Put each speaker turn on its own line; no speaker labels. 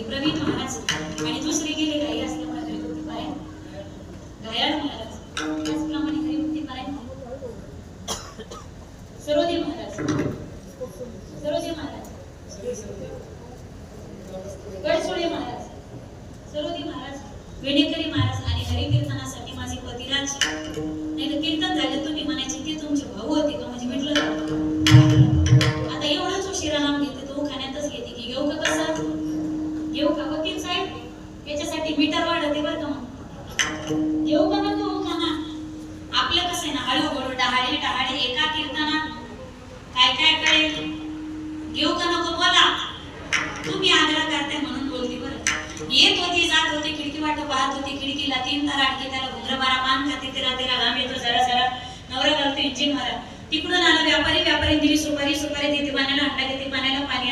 प्रवीण महाराज आणि दुसरे गेले गाई असल्यामुळे हरिभक्ती पारायण घायाळ महाराज, त्याचप्रमाणे हरिभक्ती पारायण सरोदे महाराज, सरोदे महाराज, गडचोळे महाराज, सरोदे महाराज, वेणेकरी महाराज आणि हरिकीर्तनासाठी माझे पतिराज. नाही तर कीर्तन झाले तुम्ही म्हणायचे ते तुमचे भाऊ होते का म्हणजे म्हटलं. आता एवढंच उशिरा नाम घेते तो खाण्यातच घेते की घेऊ का कसं घेऊ का वकील साहेब, त्याच्यासाठी मीटर वाढते बरं का. मग घेऊ का नको का ना, आपलं कसं आहे ना हळूहळू डहाळे डहाळे एका कीर्तनात काय काय कळेल. घेऊ का नको बोला, तुम्ही आग्रह करताय म्हणून बोलते. बरं येत होती जात होती खिडकी वाट पाहत होती, खिडकीला 3 तार अडके, त्याला घुंगर मारा मान खाते, तेरा तेरा घाम येतो जरा जरा, नवरा घालतो इंजिन मारा. तिकडून आला व्यापारी, व्यापारी दिली सुपारी, सुपारी देते पाण्याला, अंडा देते पाण्याला, पाणी